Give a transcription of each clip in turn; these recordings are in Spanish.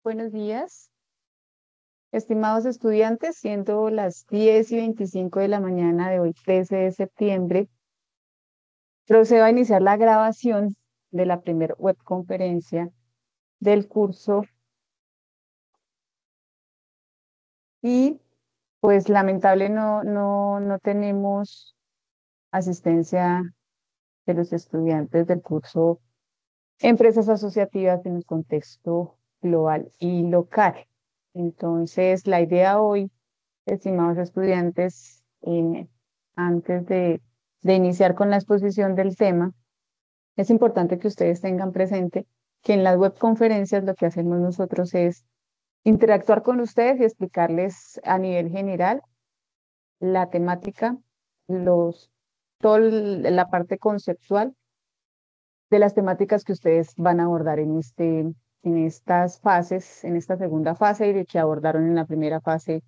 Buenos días, estimados estudiantes, siendo las 10:25 de la mañana de hoy, 13 de septiembre, procedo a iniciar la grabación de la primera webconferencia del curso y pues lamentable no tenemos asistencia de los estudiantes del curso Empresas Asociativas en el contexto global y local. Entonces, la idea hoy, estimados estudiantes, antes de iniciar con la exposición del tema, es importante que ustedes tengan presente que en las webconferencias lo que hacemos nosotros es interactuar con ustedes y explicarles a nivel general la temática, los, la parte conceptual de las temáticas que ustedes van a abordar en estas fases, en esta segunda fase y de que abordaron en la primera fase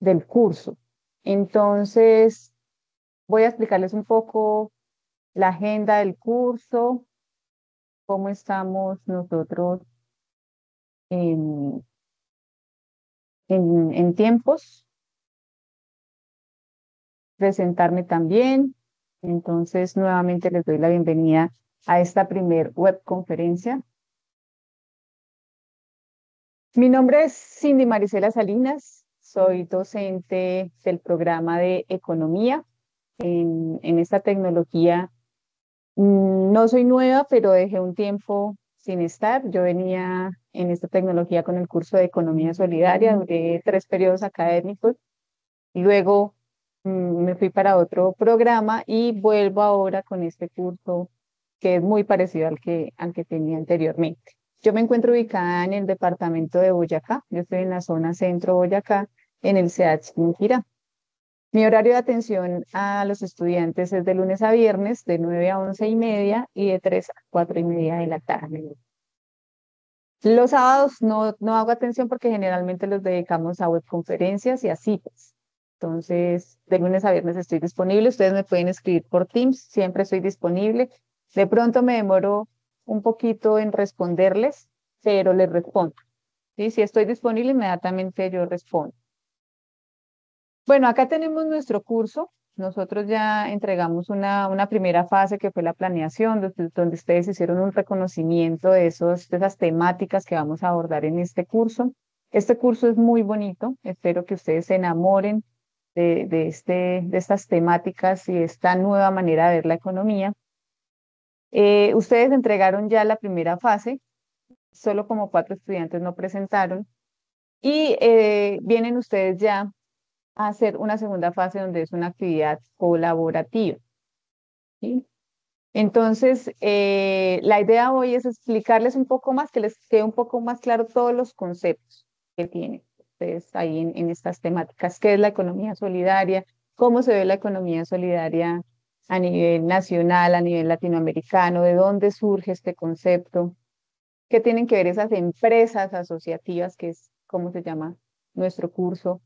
del curso. Entonces, voy a explicarles un poco la agenda del curso, cómo estamos nosotros en, en tiempos, presentarme también. Entonces, nuevamente les doy la bienvenida a esta primer webconferencia. Mi nombre es Cindy Marisela Salinas, soy docente del programa de Economía en esta tecnología. No soy nueva, pero dejé un tiempo sin estar. Yo venía en esta tecnología con el curso de Economía Solidaria, duré 3 periodos académicos. Luego me fui para otro programa y vuelvo ahora con este curso que es muy parecido al que tenía anteriormente. Yo me encuentro ubicada en el departamento de Boyacá. Yo estoy en la zona centro Boyacá, en el SEADS Quinquirá. Mi horario de atención a los estudiantes es de lunes a viernes, de 9 a 11:30 y de 3 a 4:30 de la tarde. Los sábados no hago atención porque generalmente los dedicamos a webconferencias y a citas. Entonces, de lunes a viernes estoy disponible. Ustedes me pueden escribir por Teams, siempre estoy disponible. De pronto me demoro un poquito en responderles, pero les respondo. ¿Sí? Si estoy disponible, inmediatamente yo respondo. Bueno, acá tenemos nuestro curso. Nosotros ya entregamos una primera fase que fue la planeación, donde ustedes hicieron un reconocimiento de esas temáticas que vamos a abordar en este curso. Este curso es muy bonito. Espero que ustedes se enamoren de estas temáticas y esta nueva manera de ver la economía. Ustedes entregaron ya la primera fase, solo como 4 estudiantes no presentaron, y vienen ustedes ya a hacer una segunda fase donde es una actividad colaborativa. ¿Sí? Entonces, la idea hoy es explicarles un poco más, que les quede un poco más claro todos los conceptos que tienen ustedes ahí en estas temáticas. ¿Qué es la economía solidaria? ¿Cómo se ve la economía solidaria a nivel nacional, a nivel latinoamericano? ¿De dónde surge este concepto? ¿Qué tienen que ver esas empresas asociativas, que es como se llama nuestro curso,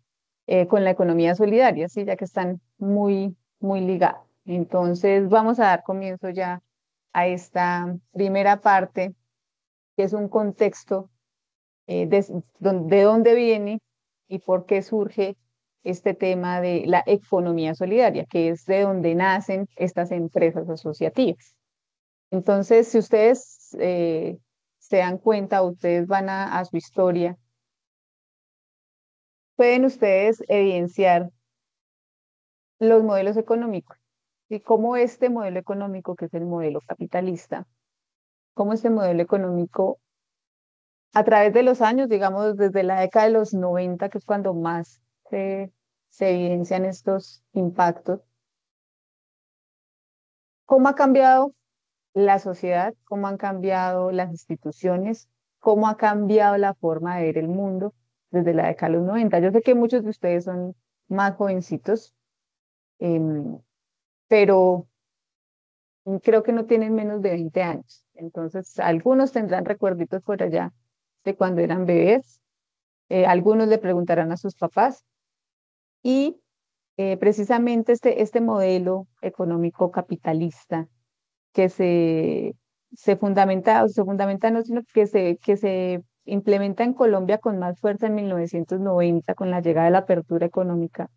con la economía solidaria? ¿Sí? Ya que están muy ligadas. Entonces, vamos a dar comienzo ya a esta primera parte, que es un contexto de dónde viene y por qué surge este tema de la economía solidaria, que es de donde nacen estas empresas asociativas. Entonces, si ustedes se dan cuenta, ustedes van a su historia, pueden ustedes evidenciar los modelos económicos y cómo este modelo económico, que es el modelo capitalista, cómo este modelo económico a través de los años, digamos desde la década de los 90, que es cuando más se evidencian estos impactos, cómo ha cambiado la sociedad, cómo han cambiado las instituciones, cómo ha cambiado la forma de ver el mundo desde la década de los 90. Yo sé que muchos de ustedes son más jovencitos, em, pero creo que no tienen menos de 20 años. Entonces, algunos tendrán recuerditos por allá de cuando eran bebés, algunos le preguntarán a sus papás y precisamente este modelo económico capitalista que se fundamenta, o se fundamenta no, sino que se implementa en Colombia con más fuerza en 1990 con la llegada de la apertura económica.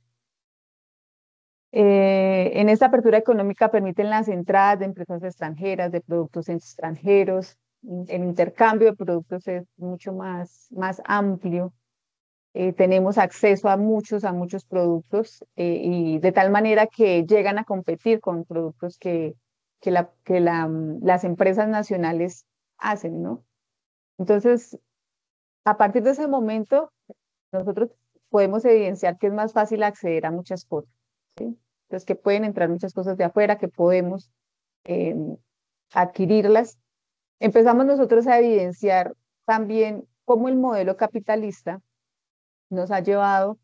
En esta apertura económica permiten las entradas de empresas extranjeras, de productos extranjeros, el intercambio de productos es mucho más amplio. Tenemos acceso a muchos productos y de tal manera que llegan a competir con productos que las empresas nacionales hacen, ¿no? Entonces, a partir de ese momento, nosotros podemos evidenciar que es más fácil acceder a muchas cosas, ¿sí? Entonces, que pueden entrar muchas cosas de afuera, que podemos eh, adquirirlas. Empezamos nosotros a evidenciar también cómo el modelo capitalista nos ha llevado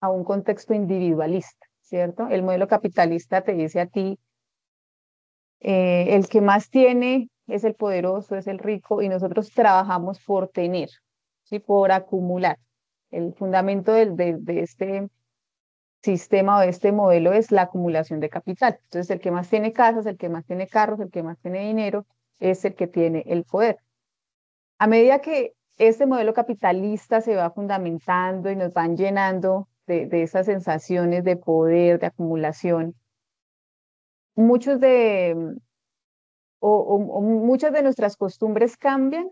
a un contexto individualista, ¿cierto? El modelo capitalista te dice a ti, el que más tiene es el poderoso, es el rico, y nosotros trabajamos por tener, ¿sí? Por acumular. El fundamento de este sistema o de este modelo es la acumulación de capital. Entonces, el que más tiene casas, el que más tiene carros, el que más tiene dinero, es el que tiene el poder. A medida que este modelo capitalista se va fundamentando y nos van llenando de esas sensaciones de poder, de acumulación, muchos de, o muchas de nuestras costumbres cambian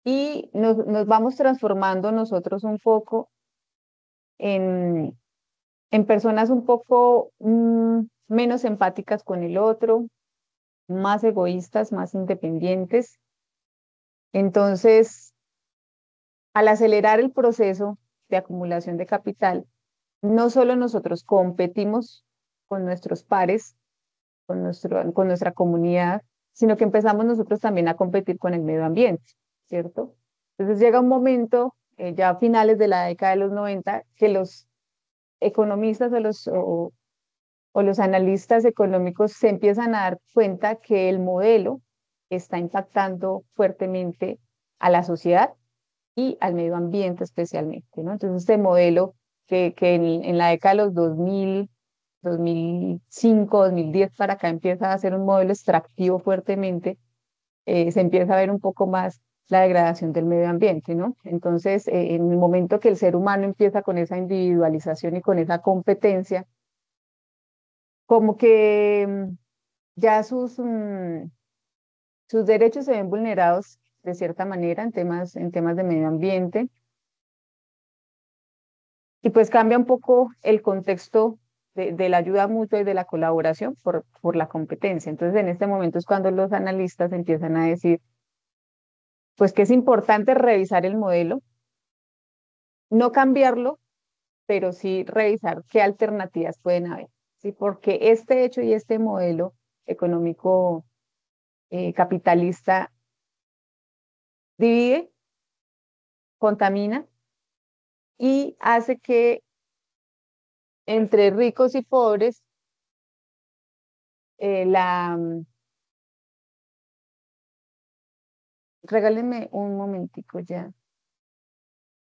y nos vamos transformando nosotros un poco en, en personas un poco menos empáticas con el otro, más egoístas, más independientes. Entonces, al acelerar el proceso de acumulación de capital, no solo nosotros competimos con nuestros pares, con nuestra comunidad, sino que empezamos nosotros también a competir con el medio ambiente, ¿cierto? Entonces llega un momento, ya a finales de la década de los 90, que los economistas o los analistas económicos se empiezan a dar cuenta que el modelo está impactando fuertemente a la sociedad y al medio ambiente especialmente, ¿no? Entonces, este modelo que en la década de los 2000, 2005, 2010 para acá empieza a ser un modelo extractivo fuertemente, se empieza a ver un poco más la degradación del medio ambiente, ¿no? Entonces, en el momento que el ser humano empieza con esa individualización y con esa competencia, como que ya sus derechos se ven vulnerados de cierta manera en temas de medio ambiente. Y pues cambia un poco el contexto de la ayuda mutua y de la colaboración por la competencia. Entonces, en este momento es cuando los analistas empiezan a decir, pues que es importante revisar el modelo, no cambiarlo, pero sí revisar qué alternativas pueden haber, ¿sí? Porque este hecho y este modelo económico capitalista divide, contamina y hace que entre ricos y pobres la regálenme un momentico ya.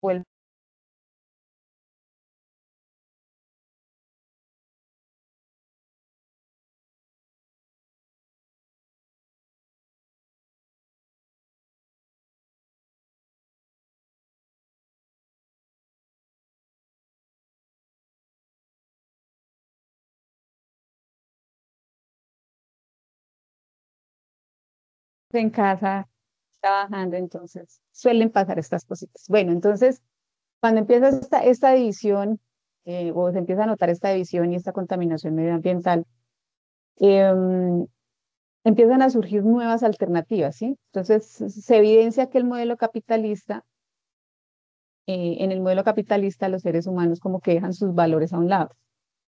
Vuelvo en casa trabajando, entonces suelen pasar estas cositas. Bueno, entonces, cuando empieza esta división, o se empieza a notar esta división y esta contaminación medioambiental, em, empiezan a surgir nuevas alternativas, ¿sí? Entonces, se evidencia que en el modelo capitalista, los seres humanos como que dejan sus valores a un lado.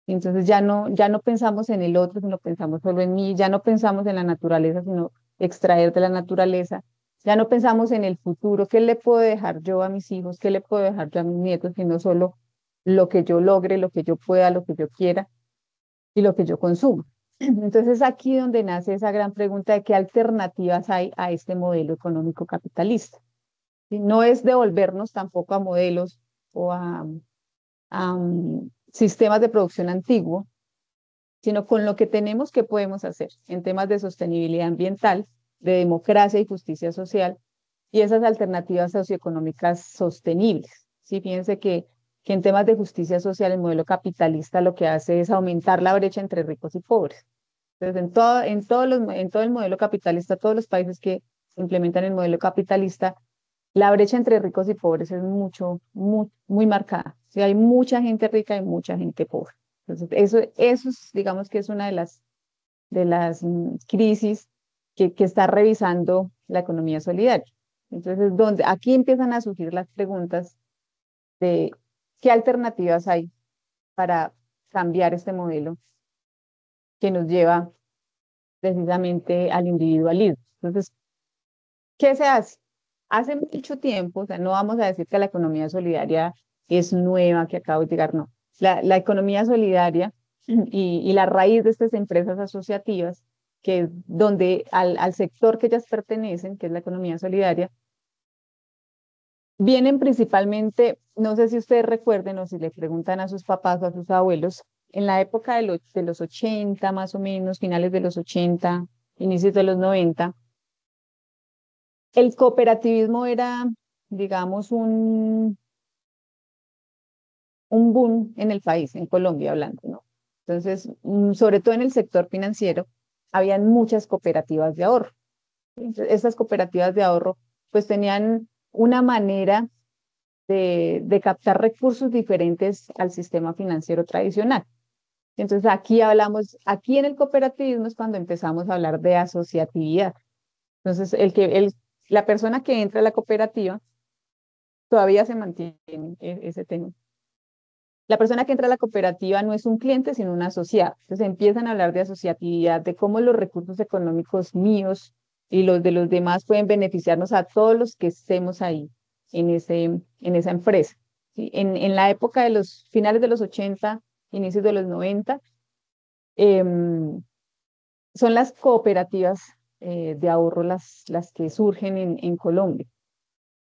Y entonces ya no pensamos en el otro, sino pensamos solo en mí, ya no pensamos en la naturaleza, sino extraer de la naturaleza, ya no pensamos en el futuro, qué le puedo dejar yo a mis hijos, qué le puedo dejar yo a mis nietos, sino solo lo que yo logre, lo que yo pueda, lo que yo quiera y lo que yo consumo. Entonces es aquí donde nace esa gran pregunta de qué alternativas hay a este modelo económico capitalista. ¿Sí? No es devolvernos tampoco a modelos o a sistemas de producción antiguos, sino con lo que tenemos, ¿qué podemos hacer en temas de sostenibilidad ambiental? de democracia y justicia social, y esas alternativas socioeconómicas sostenibles. Sí, fíjense que en temas de justicia social el modelo capitalista lo que hace es aumentar la brecha entre ricos y pobres. Entonces, en todo el modelo capitalista, todos los países que implementan el modelo capitalista, la brecha entre ricos y pobres es muy marcada. Sí, hay mucha gente rica y mucha gente pobre. Entonces, digamos que es una de las crisis que está revisando la economía solidaria. Entonces, aquí empiezan a surgir las preguntas de qué alternativas hay para cambiar este modelo que nos lleva precisamente al individualismo. Entonces, ¿qué se hace? Hace mucho tiempo, o sea, no vamos a decir que la economía solidaria es nueva, que acaba de llegar, no. La economía solidaria y la raíz de estas empresas asociativas, que es donde al sector que ellas pertenecen, que es la economía solidaria, vienen principalmente, no sé si ustedes recuerden o si le preguntan a sus papás o a sus abuelos, en la época de los 80 más o menos, finales de los 80, inicios de los 90, el cooperativismo era, digamos, un boom en el país, en Colombia hablando, ¿no? Entonces, sobre todo en el sector financiero, habían muchas cooperativas de ahorro. Entonces, estas cooperativas de ahorro, pues tenían una manera de captar recursos diferentes al sistema financiero tradicional. Entonces, aquí en el cooperativismo es cuando empezamos a hablar de asociatividad. Entonces, la persona que entra a la cooperativa todavía se mantiene ese tema. La persona que entra a la cooperativa no es un cliente, sino un asociado. Entonces empiezan a hablar de asociatividad, de cómo los recursos económicos míos y los de los demás pueden beneficiarnos a todos los que estemos ahí en esa empresa. ¿Sí? En la época de los finales de los 80, inicios de los 90, em, son las cooperativas de ahorro las que surgen en Colombia.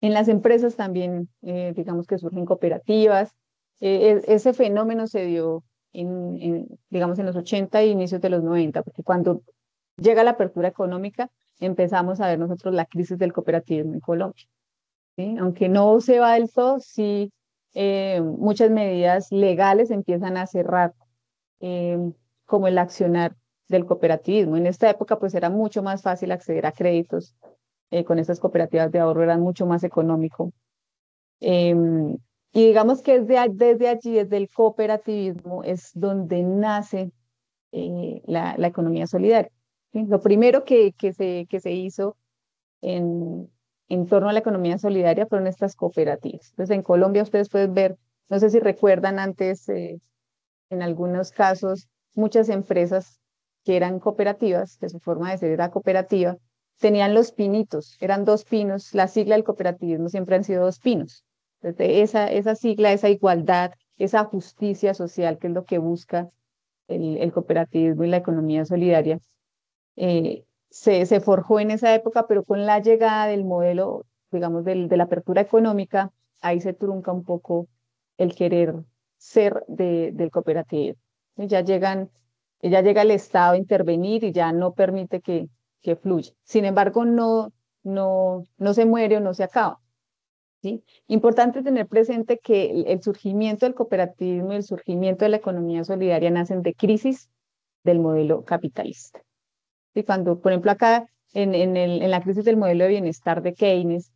En las empresas también, digamos que surgen cooperativas. Ese fenómeno se dio digamos, en los 80 e inicios de los 90, porque cuando llega la apertura económica, empezamos a ver nosotros la crisis del cooperativismo en Colombia. ¿Sí? Aunque no se va del todo, sí, muchas medidas legales empiezan a cerrar, eh, como el accionar del cooperativismo. En esta época, pues era mucho más fácil acceder a créditos con estas cooperativas de ahorro, eran mucho más económico. Em, y digamos que desde allí, desde el cooperativismo, es donde nace la economía solidaria. ¿Sí? Lo primero que se hizo en torno a la economía solidaria fueron estas cooperativas. Entonces, en Colombia ustedes pueden ver, no sé si recuerdan antes, en algunos casos, muchas empresas que eran cooperativas, que su forma de ser era cooperativa, tenían los pinitos, eran dos pinos, la sigla del cooperativismo siempre han sido dos pinos. Entonces, esa sigla, esa igualdad, esa justicia social, que es lo que busca el cooperativismo y la economía solidaria, se forjó en esa época, pero con la llegada del modelo, digamos, de la apertura económica, ahí se trunca un poco el querer ser del cooperativo. Ya llega el Estado a intervenir y ya no permite que fluya. Sin embargo, no se muere o no se acaba. ¿Sí? Importante tener presente que el surgimiento del cooperativismo y el surgimiento de la economía solidaria nacen de crisis del modelo capitalista. Y cuando, por ejemplo, acá en la crisis del modelo de bienestar de Keynes,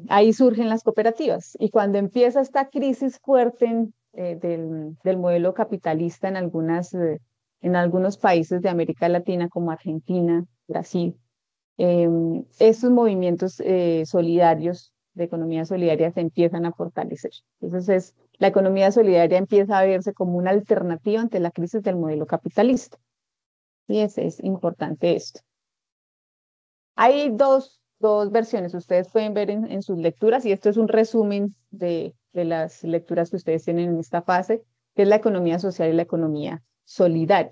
ahí surgen las cooperativas. Y cuando empieza esta crisis fuerte del modelo capitalista en algunos países de América Latina, como Argentina, Brasil, estos movimientos solidarios de economía solidaria se empiezan a fortalecer. Entonces, la economía solidaria empieza a verse como una alternativa ante la crisis del modelo capitalista. Y es importante esto. Hay dos versiones, ustedes pueden ver en sus lecturas, y esto es un resumen de las lecturas que ustedes tienen en esta fase, que es la economía social y la economía solidaria.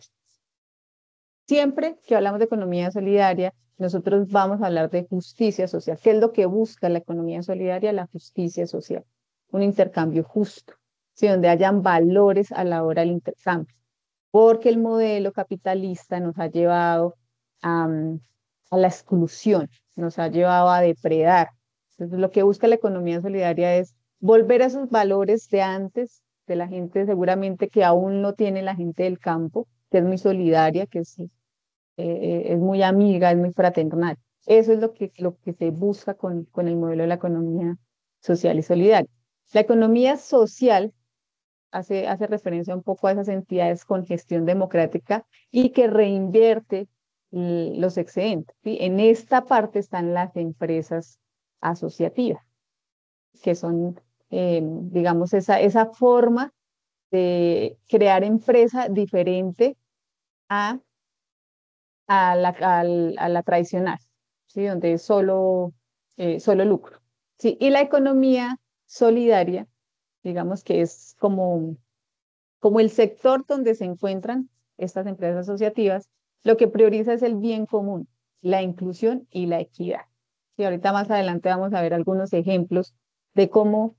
Siempre que hablamos de economía solidaria, nosotros vamos a hablar de justicia social. ¿Qué es lo que busca la economía solidaria? La justicia social, un intercambio justo, ¿sí? Donde hayan valores a la hora del intercambio, porque el modelo capitalista nos ha llevado a a la exclusión, nos ha llevado a depredar. Entonces, lo que busca la economía solidaria es volver a esos valores de antes, de la gente seguramente que aún no tiene la gente del campo, que es muy solidaria, es muy amiga, es muy fraternal. Eso es lo que se busca con el modelo de la economía social y solidaria. La economía social hace referencia un poco a esas entidades con gestión democrática y que reinvierte los excedentes, ¿sí? En esta parte están las empresas asociativas, que son, digamos, esa forma de crear empresa diferente a, a la tradicional, ¿sí? Donde es solo lucro. ¿Sí? Y la economía solidaria, digamos que es como el sector donde se encuentran estas empresas asociativas, lo que prioriza es el bien común, la inclusión y la equidad. Y ahorita más adelante vamos a ver algunos ejemplos de cómo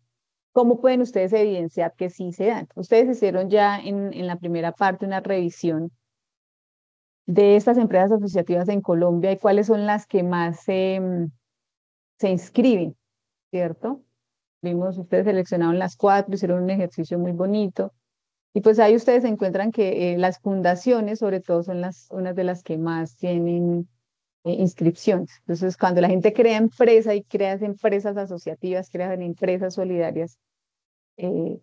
pueden ustedes evidenciar que sí se dan. Ustedes hicieron ya en la primera parte una revisión de estas empresas asociativas en Colombia y cuáles son las que más se inscriben, ¿cierto? Vimos, ustedes seleccionaron las cuatro, hicieron un ejercicio muy bonito. Y pues ahí ustedes encuentran que las fundaciones, sobre todo, son unas de las que más tienen inscripciones. Entonces, cuando la gente crea empresa y crea empresas asociativas, crean empresas solidarias,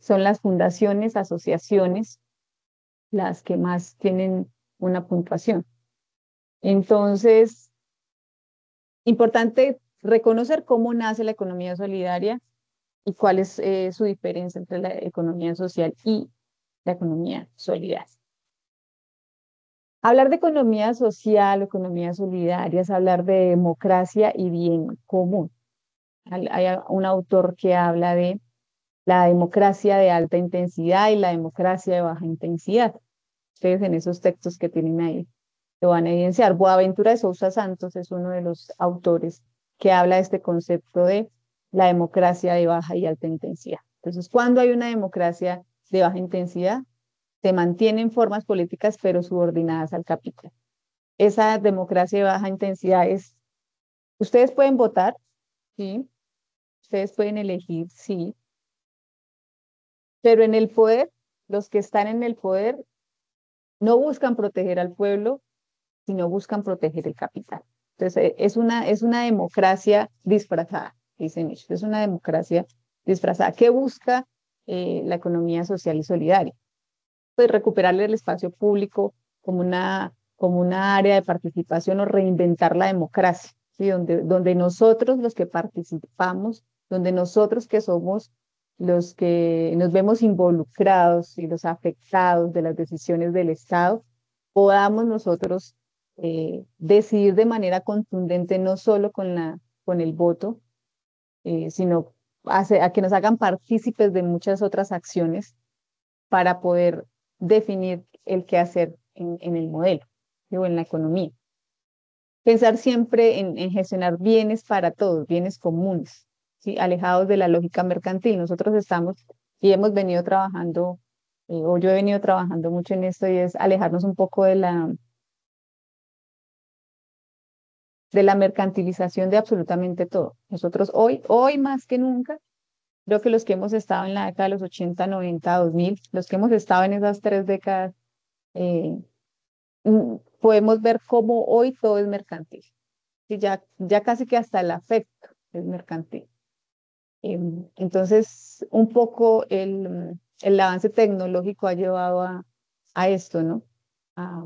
son las fundaciones, asociaciones, las que más tienen una puntuación. Entonces, importante reconocer cómo nace la economía solidaria y cuál es su diferencia entre la economía social y la economía solidaria. Hablar de economía social, economía solidaria, es hablar de democracia y bien común. Hay un autor que habla de la democracia de alta intensidad y la democracia de baja intensidad. Ustedes en esos textos que tienen ahí lo van a evidenciar. Boaventura de Sousa Santos es uno de los autores que habla de este concepto de la democracia de baja y alta intensidad. Entonces, cuando hay una democracia de baja intensidad, se mantienen formas políticas, pero subordinadas al capital. Esa democracia de baja intensidad es, ustedes pueden votar, sí, ustedes pueden elegir, sí, pero en el poder, los que están en el poder no buscan proteger al pueblo, sino buscan proteger el capital. Entonces, es una democracia disfrazada, dicen ellos, es una democracia disfrazada. ¿Qué busca la economía social y solidaria? Pues recuperarle el espacio público como una área de participación o reinventar la democracia, ¿sí? Donde nosotros los que participamos, donde nosotros que somos los que nos vemos involucrados y los afectados de las decisiones del Estado, podamos nosotros decidir de manera contundente, no solo con el voto, sino a que nos hagan partícipes de muchas otras acciones para poder definir el qué hacer en el modelo, ¿sí? O en la economía. Pensar siempre en gestionar bienes para todos, bienes comunes, ¿sí? Alejados de la lógica mercantil. Nosotros estamos y hemos venido trabajando, o yo he venido trabajando mucho en esto, y es alejarnos un poco de la mercantilización de absolutamente todo. Nosotros hoy más que nunca, creo que los que hemos estado en la década de los 80, 90, 2000, los que hemos estado en esas 3 décadas, eh, podemos ver cómo hoy todo es mercantil. Y ya casi que hasta el afecto es mercantil. Entonces, un poco el avance tecnológico ha llevado a esto, ¿no? A,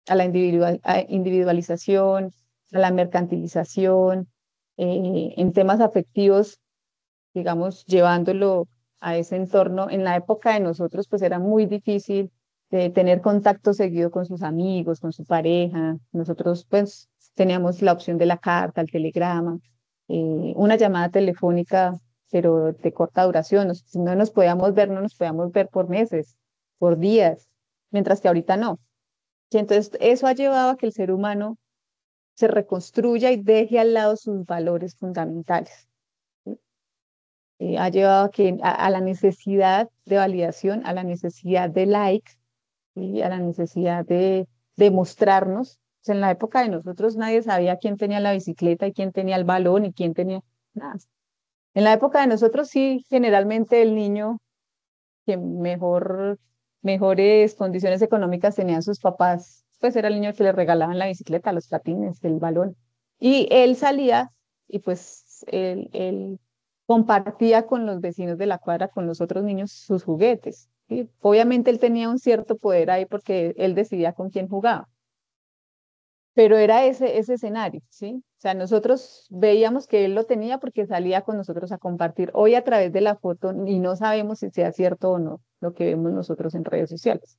a la individualización, a la mercantilización, en temas afectivos, digamos, llevándolo a ese entorno. En la época de nosotros, pues era muy difícil tener contacto seguido con sus amigos, con su pareja. Nosotros, pues, teníamos la opción de la carta, el telegrama, una llamada telefónica, pero de corta duración. Si no nos podíamos ver, no nos podíamos ver por meses, por días, mientras que ahorita no. Y entonces, eso ha llevado a que el ser humano se reconstruya y deje al lado sus valores fundamentales. Ha llevado a la necesidad de validación, a la necesidad de likes, ¿sí? A la necesidad de mostrarnos, sea, en la época de nosotros nadie sabía quién tenía la bicicleta y quién tenía el balón y quién tenía nada. En la época de nosotros sí, generalmente el niño que mejores condiciones económicas tenían sus papás, pues era el niño que le regalaban la bicicleta, los patines, el balón. Y él salía y pues él compartía con los vecinos de la cuadra, con los otros niños, sus juguetes. ¿Sí? Obviamente él tenía un cierto poder ahí porque él decidía con quién jugaba, pero era ese escenario, ¿sí? O sea, nosotros veíamos que él lo tenía porque salía con nosotros a compartir. Hoy a través de la foto, y no sabemos si sea cierto o no lo que vemos nosotros en redes sociales,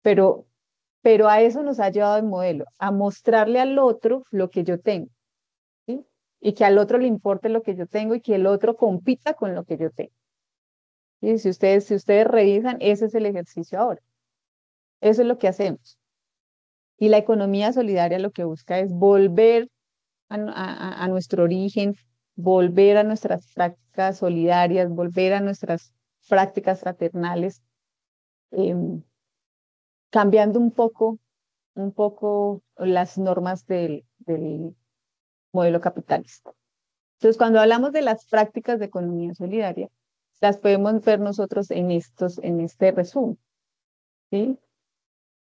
pero, pero a eso nos ha llevado el modelo, a mostrarle al otro lo que yo tengo, ¿sí? Y que al otro le importe lo que yo tengo y que el otro compita con lo que yo tengo. Y si ustedes revisan, ese es el ejercicio ahora. Eso es lo que hacemos. Y la economía solidaria lo que busca es volver a nuestro origen, volver a nuestras prácticas solidarias, volver a nuestras prácticas fraternales, em, cambiando un poco las normas del modelo capitalista. Entonces, cuando hablamos de las prácticas de economía solidaria, las podemos ver nosotros en este resumen, ¿sí?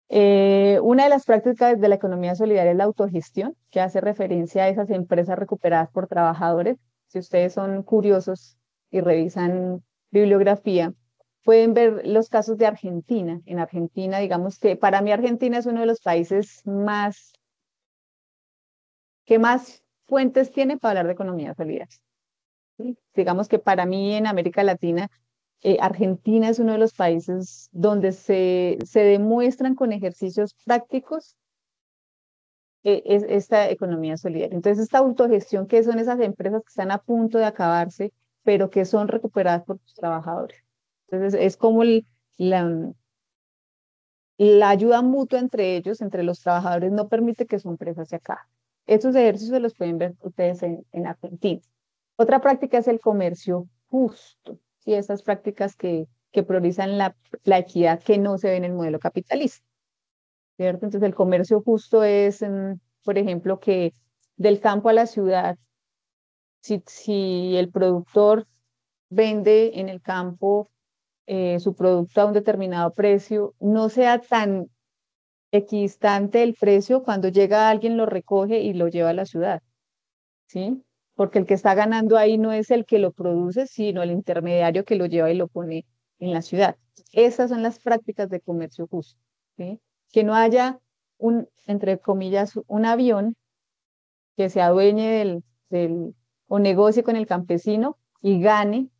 Una de las prácticas de la economía solidaria es la autogestión, que hace referencia a esas empresas recuperadas por trabajadores. Si ustedes son curiosos y revisan bibliografía, pueden ver los casos de Argentina. En Argentina, digamos que para mí Argentina es uno de los países que más fuentes tiene para hablar de economía solidaria. ¿Sí? Digamos que para mí en América Latina, Argentina es uno de los países donde se demuestran con ejercicios prácticos es esta economía solidaria. Entonces, esta autogestión, que son esas empresas que están a punto de acabarse, pero que son recuperadas por sus trabajadores. Entonces, es como la ayuda mutua entre ellos, entre los trabajadores, no permite que su empresa se acabe. Estos ejercicios los pueden ver ustedes en Argentina. Otra práctica es el comercio justo, y esas prácticas que priorizan la equidad que no se ve en el modelo capitalista, ¿cierto? Entonces, el comercio justo es, por ejemplo, que del campo a la ciudad, si el productor vende en el campo su producto a un determinado precio, no sea tan equidistante el precio cuando llega alguien, lo recoge y lo lleva a la ciudad, ¿sí? Porque el que está ganando ahí no es el que lo produce, sino el intermediario que lo lleva y lo pone en la ciudad. Esas son las prácticas de comercio justo, ¿sí? Que no haya entre comillas, un avión que se adueñe o negocie con el campesino y gane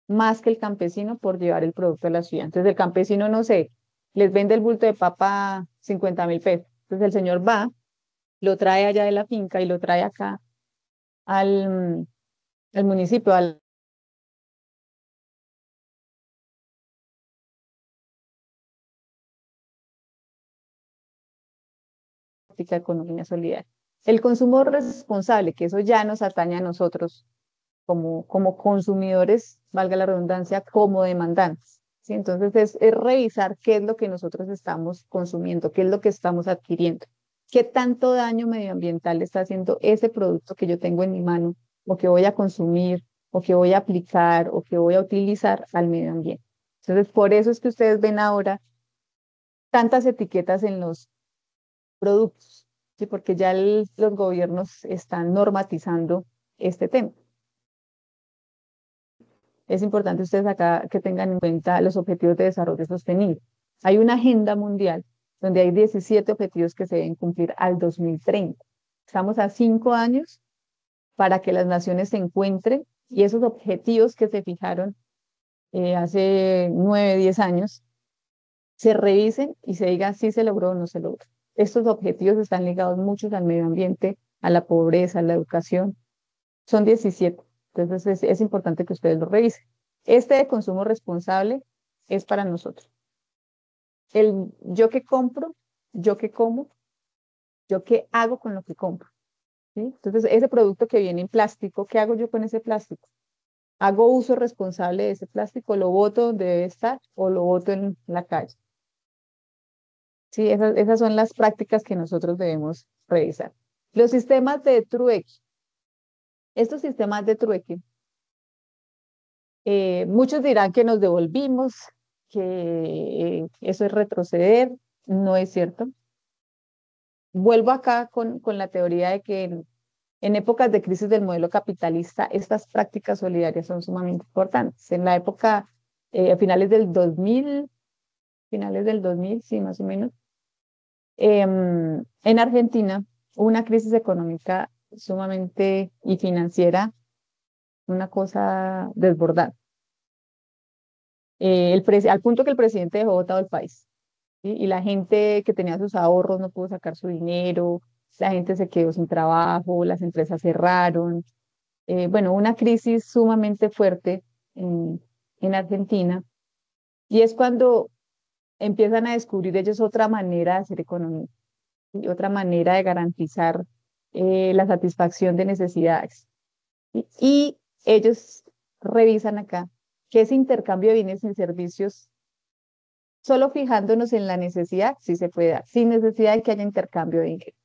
más que el campesino por llevar el producto a la ciudad. Entonces el campesino, no sé, les vende el bulto de papa 50.000 pesos. Entonces el señor va, lo trae allá de la finca y lo trae acá al, al municipio, a la práctica de economía solidaria. El consumo responsable, que eso ya nos atañe a nosotros como consumidores, valga la redundancia, como demandantes. ¿Sí? Entonces es revisar qué es lo que nosotros estamos consumiendo, qué es lo que estamos adquiriendo, qué tanto daño medioambiental está haciendo ese producto que yo tengo en mi mano, o que voy a consumir, o que voy a aplicar, o que voy a utilizar al medio ambiente. Entonces, por eso es que ustedes ven ahora tantas etiquetas en los productos, ¿sí? Porque ya los gobiernos están normatizando este tema. Es importante ustedes acá que tengan en cuenta los objetivos de desarrollo sostenible. Hay una agenda mundial donde hay 17 objetivos que se deben cumplir al 2030. Estamos a 5 años para que las naciones se encuentren y esos objetivos que se fijaron hace 9, 10 años se revisen y se diga si se logró o no se logró. Estos objetivos están ligados muchos al medio ambiente, a la pobreza, a la educación. Son 17. Entonces es importante que ustedes lo revisen. Este de consumo responsable es para nosotros. El yo que compro, yo que como, yo qué hago con lo que compro. ¿Sí? Entonces, ese producto que viene en plástico, ¿qué hago yo con ese plástico? ¿Hago uso responsable de ese plástico? ¿Lo boto donde debe estar o lo boto en la calle? Sí, esas son las prácticas que nosotros debemos revisar. Los sistemas de trueque. Estos sistemas de trueque, muchos dirán que nos devolvimos, que eso es retroceder. No es cierto. Vuelvo acá con la teoría de que en épocas de crisis del modelo capitalista, estas prácticas solidarias son sumamente importantes. En la época, a finales del 2000, sí, más o menos, en Argentina hubo una crisis económica sumamente y financiera, una cosa desbordada, al punto que el presidente dejó botado el país, ¿sí? Y la gente que tenía sus ahorros no pudo sacar su dinero, la gente se quedó sin trabajo, las empresas cerraron. Bueno, una crisis sumamente fuerte en, en Argentina, y es cuando empiezan a descubrir ellos otra manera de hacer economía y otra manera de garantizar la satisfacción de necesidades. Y ellos revisan acá que ese intercambio de bienes y servicios, solo fijándonos en la necesidad, sí se puede dar, sin necesidad de que haya intercambio de dinero.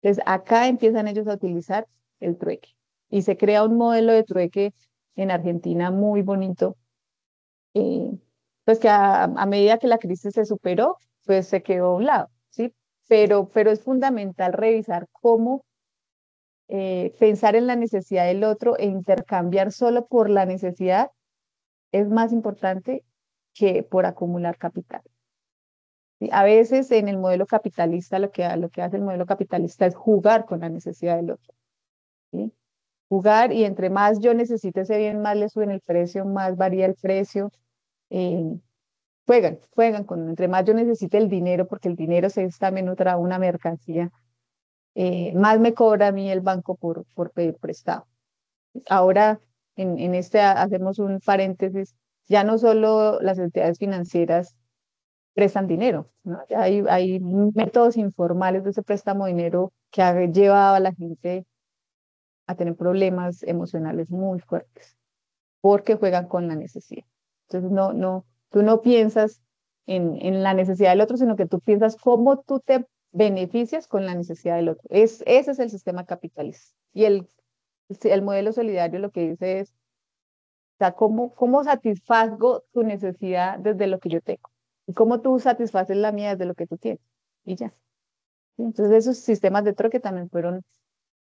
Entonces, acá empiezan ellos a utilizar el trueque y se crea un modelo de trueque en Argentina muy bonito, eh, pues que a medida que la crisis se superó, pues se quedó a un lado, ¿sí? Pero es fundamental revisar cómo pensar en la necesidad del otro e intercambiar solo por la necesidad es más importante que por acumular capital. ¿Sí? A veces en el modelo capitalista lo que hace el modelo capitalista es jugar con la necesidad del otro, ¿sí? Jugar, y entre más yo necesite ese bien, más le suben el precio, más varía el precio. eh, juegan con, entre más yo necesite el dinero, porque el dinero es también una mercancía, más me cobra a mí el banco por pedir prestado. Ahora, en este hacemos un paréntesis, ya no solo las entidades financieras prestan dinero, ¿no? Ya hay métodos informales de ese préstamo de dinero que ha llevado a la gente a tener problemas emocionales muy fuertes, porque juegan con la necesidad. Entonces, tú no piensas en la necesidad del otro, sino que tú piensas cómo tú te beneficias con la necesidad del otro. Ese es el sistema capitalista. Y el modelo solidario lo que dice es, o sea, cómo satisfago tu necesidad desde lo que yo tengo y cómo tú satisfaces la mía desde lo que tú tienes. Y ya. ¿Sí? Entonces, esos sistemas de trueque también fueron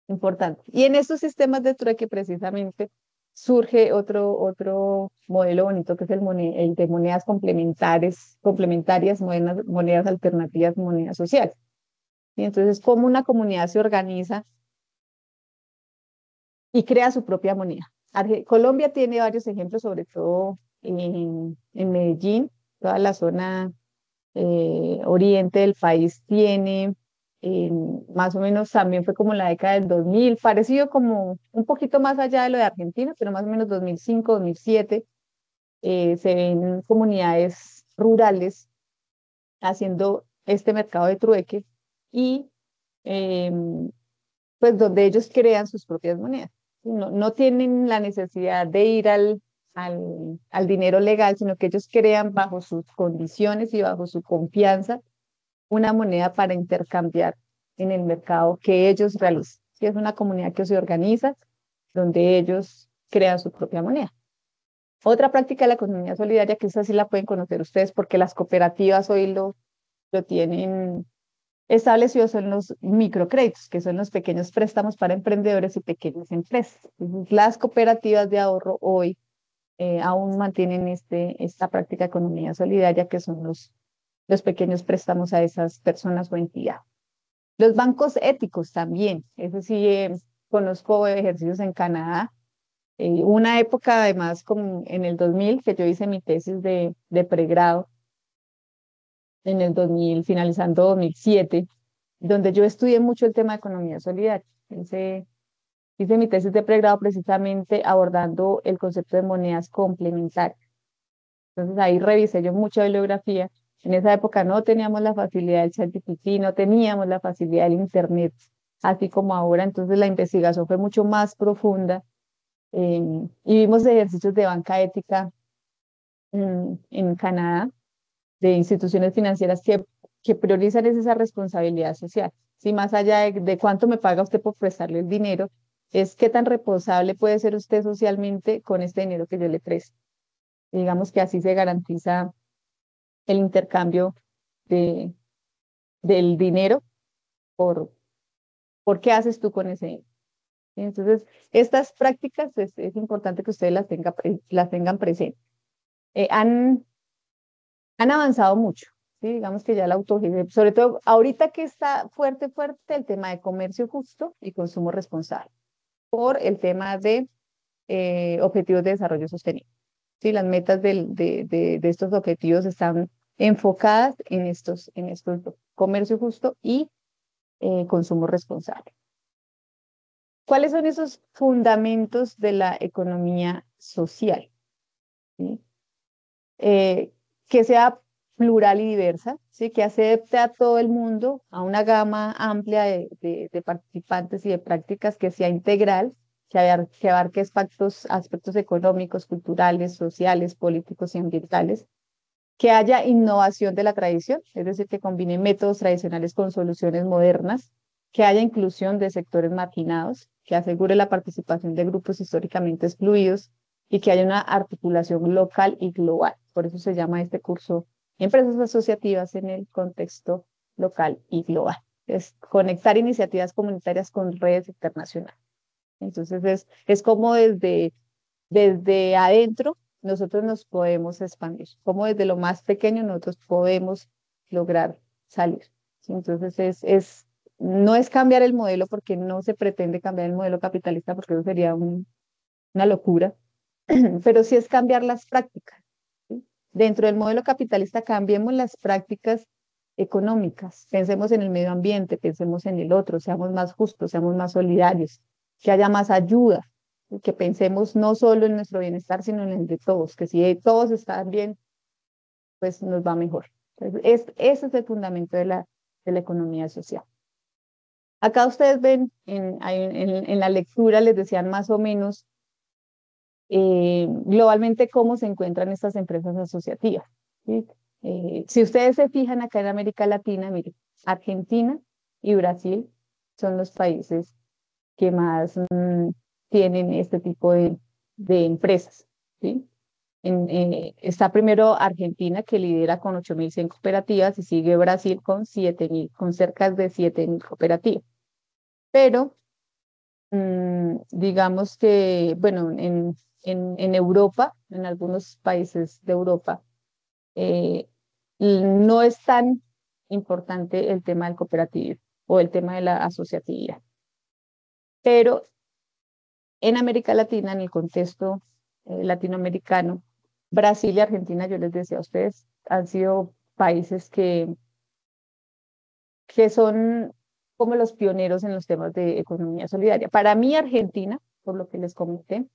importante. Y en estos sistemas de trueque precisamente surge otro modelo bonito que es el de monedas complementarias, monedas alternativas, monedas sociales. Y entonces, cómo una comunidad se organiza y crea su propia moneda. Colombia tiene varios ejemplos, sobre todo en Medellín, toda la zona oriente del país tiene, más o menos también fue como la década del 2000, parecido como un poquito más allá de lo de Argentina, pero más o menos 2005, 2007, se ven comunidades rurales haciendo este mercado de trueque y pues donde ellos crean sus propias monedas. No tienen la necesidad de ir al dinero legal, sino que ellos crean bajo sus condiciones y bajo su confianza una moneda para intercambiar en el mercado que ellos realizan. Sí, es una comunidad que se organiza, donde ellos crean su propia moneda. Otra práctica de la economía solidaria, que esa sí la pueden conocer ustedes, porque las cooperativas hoy lo tienen establecidos, son los microcréditos, que son los pequeños préstamos para emprendedores y pequeñas empresas. Entonces, las cooperativas de ahorro hoy aún mantienen esta práctica de economía solidaria, que son los pequeños préstamos a esas personas o entidades. Los bancos éticos también, eso sí, conozco ejercicios en Canadá. Una época además como en el 2000 que yo hice mi tesis de pregrado, en el 2000, finalizando 2007, donde yo estudié mucho el tema de economía solidaria. Hice mi tesis de pregrado precisamente abordando el concepto de monedas complementarias. Entonces ahí revisé yo mucha bibliografía. En esa época no teníamos la facilidad del ChatGPT, no teníamos la facilidad del Internet, así como ahora. Entonces la investigación fue mucho más profunda, eh, y vimos ejercicios de banca ética en Canadá, de instituciones financieras que que priorizan es esa responsabilidad social. Si más allá de cuánto me paga usted por prestarle el dinero, es qué tan responsable puede ser usted socialmente con este dinero que yo le presto. Y digamos que así se garantiza el intercambio de, del dinero por, por qué haces tú con ese dinero. Entonces, estas prácticas es importante que ustedes las tengan presentes. Eh, han, han avanzado mucho, ¿sí? Digamos que ya la autogestión, sobre todo ahorita que está fuerte, fuerte el tema de comercio justo y consumo responsable, por el tema de objetivos de desarrollo sostenible. ¿Sí? Las metas de estos objetivos están enfocadas en estos dos, comercio justo y consumo responsable. ¿Cuáles son esos fundamentos de la economía social? ¿Sí? eh, que sea plural y diversa, ¿sí? Que acepte a todo el mundo, a una gama amplia de participantes y de prácticas, que sea integral, que abarque aspectos económicos, culturales, sociales, políticos y ambientales, que haya innovación de la tradición, es decir, que combine métodos tradicionales con soluciones modernas, que haya inclusión de sectores marginados, que asegure la participación de grupos históricamente excluidos y que haya una articulación local y global. Por eso se llama este curso Empresas Asociativas en el contexto local y global. Es conectar iniciativas comunitarias con redes internacionales. Entonces es como desde adentro nosotros nos podemos expandir, como desde lo más pequeño nosotros podemos lograr salir. ¿Sí? Entonces no es cambiar el modelo porque no se pretende cambiar el modelo capitalista porque eso sería una locura, pero sí es cambiar las prácticas. ¿Sí? Dentro del modelo capitalista cambiemos las prácticas económicas, pensemos en el medio ambiente, pensemos en el otro, seamos más justos, seamos más solidarios, que haya más ayuda, que pensemos no solo en nuestro bienestar, sino en el de todos, que si todos están bien, pues nos va mejor. Entonces, ese es el fundamento de la economía social. Acá ustedes ven en la lectura, les decían más o menos globalmente cómo se encuentran estas empresas asociativas. ¿Sí? Si ustedes se fijan acá en América Latina, miren, Argentina y Brasil son los países que más tienen este tipo de empresas. ¿Sí? Está primero Argentina, que lidera con 8.100 cooperativas, y sigue Brasil con 7.000, con cerca de 7.000 cooperativas. Pero digamos que, bueno, en Europa, en algunos países de Europa, eh, no es tan importante el tema del cooperativismo o el tema de la asociatividad. Pero en América Latina, en el contexto latinoamericano, Brasil y Argentina, yo les decía a ustedes, han sido países que son como los pioneros en los temas de economía solidaria. Para mí, Argentina, por lo que les comenté,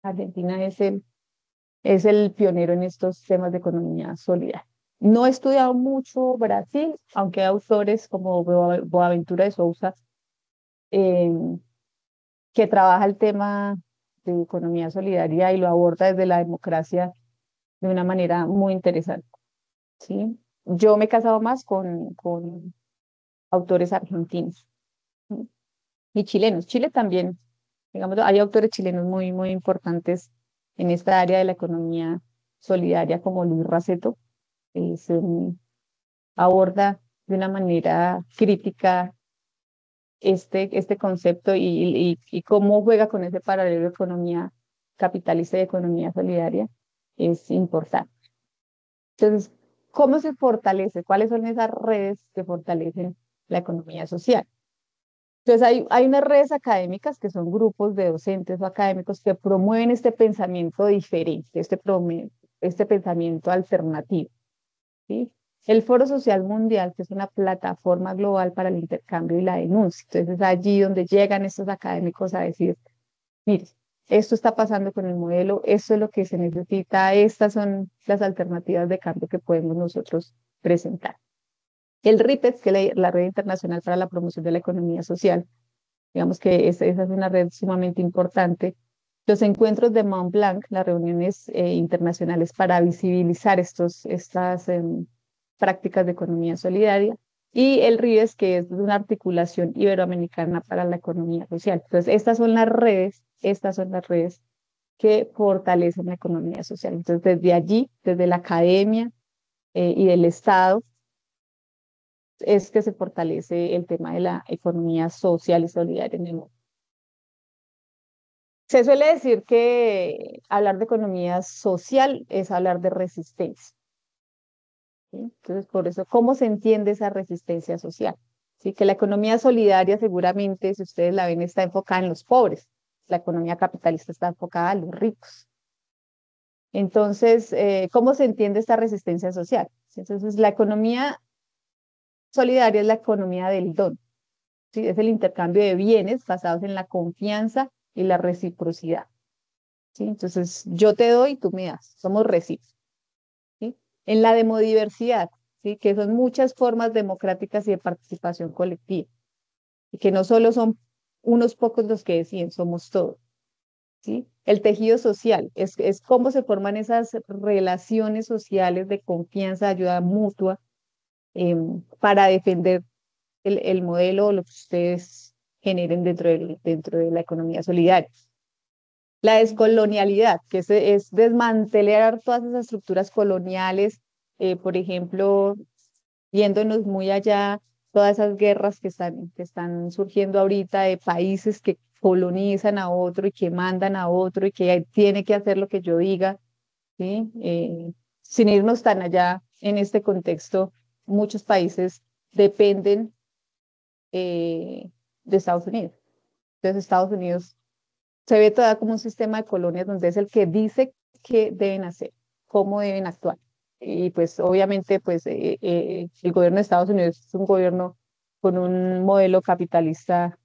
Argentina es el pionero en estos temas de economía solidaria. No he estudiado mucho Brasil, aunque hay autores como Boaventura de Sousa, eh, que trabaja el tema de economía solidaria y lo aborda desde la democracia de una manera muy interesante. ¿Sí? Yo me he casado más con autores argentinos, ¿sí? Y chilenos. Chile también, digamos, hay autores chilenos muy, muy importantes en esta área de la economía solidaria, como Luis Raceto, se aborda de una manera crítica este concepto y cómo juega con ese paralelo de economía capitalista y economía solidaria es importante. Entonces, ¿cómo se fortalece? ¿Cuáles son esas redes que fortalecen la economía social? Entonces, hay unas redes académicas que son grupos de docentes o académicos que promueven este pensamiento diferente, este pensamiento alternativo. ¿Sí? El Foro Social Mundial, que es una plataforma global para el intercambio y la denuncia. Entonces, es allí donde llegan estos académicos a decir, mire, esto está pasando con el modelo, esto es lo que se necesita, estas son las alternativas de cambio que podemos nosotros presentar. El RIPET, que es la Red Internacional para la Promoción de la Economía Social, digamos que esa es una red sumamente importante. Los encuentros de Mont Blanc, las reuniones internacionales para visibilizar estas prácticas de economía solidaria, y el RIES, que es una articulación iberoamericana para la economía social. Entonces, estas son las redes que fortalecen la economía social. Entonces, desde allí, desde la academia y del Estado, es que se fortalece el tema de la economía social y solidaria en el mundo. Se suele decir que hablar de economía social es hablar de resistencia. ¿Sí? Entonces, por eso, ¿cómo se entiende esa resistencia social? Sí, que la economía solidaria seguramente, si ustedes la ven, está enfocada en los pobres. La economía capitalista está enfocada a los ricos. Entonces, ¿cómo se entiende esta resistencia social? ¿Sí? Entonces, la economía solidaria es la economía del don. ¿Sí? Es el intercambio de bienes basados en la confianza y la reciprocidad. ¿Sí? Entonces, yo te doy, tú me das. Somos recíprocos. ¿Sí? En la demodiversidad, ¿sí? Que son muchas formas democráticas y de participación colectiva, y que no solo son unos pocos los que deciden, somos todos. ¿Sí? El tejido social es cómo se forman esas relaciones sociales de confianza, ayuda mutua, para defender el modelo o lo que ustedes generen dentro de la economía solidaria. La descolonialidad, que es desmantelar todas esas estructuras coloniales, por ejemplo, yéndonos muy allá, todas esas guerras que están surgiendo ahorita de países que colonizan a otro y que mandan a otro y que tiene que hacer lo que yo diga, ¿sí? Sin irnos tan allá en este contexto, muchos países dependen de Estados Unidos. Entonces, Estados Unidos se ve todavía como un sistema de colonias donde es el que dice qué deben hacer, cómo deben actuar. Y pues obviamente pues el gobierno de Estados Unidos es un gobierno con un modelo capitalista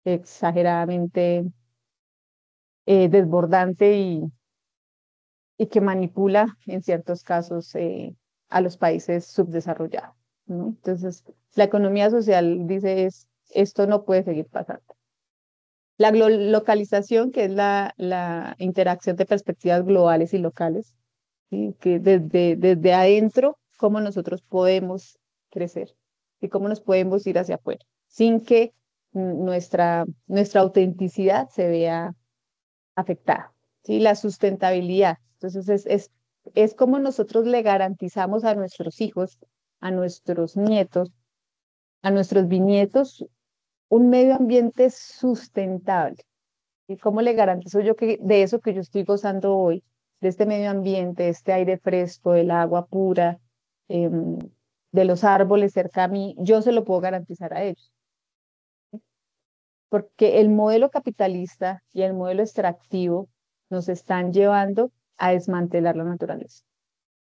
exageradamente desbordante y que manipula en ciertos casos a los países subdesarrollados, ¿no? Entonces, la economía social dice esto no puede seguir pasando. La localización, que es la interacción de perspectivas globales y locales, ¿sí? Que desde adentro, cómo nosotros podemos crecer y cómo nos podemos ir hacia afuera, sin que nuestra autenticidad se vea afectada. ¿Sí? La sustentabilidad. Entonces, es como nosotros le garantizamos a nuestros hijos, a nuestros nietos, a nuestros bisnietos, un medio ambiente sustentable. ¿Y cómo le garantizo yo que de eso que yo estoy gozando hoy, de este medio ambiente, de este aire fresco, del agua pura, em, de los árboles cerca a mí, yo se lo puedo garantizar a ellos? Porque el modelo capitalista y el modelo extractivo nos están llevando a desmantelar la naturaleza,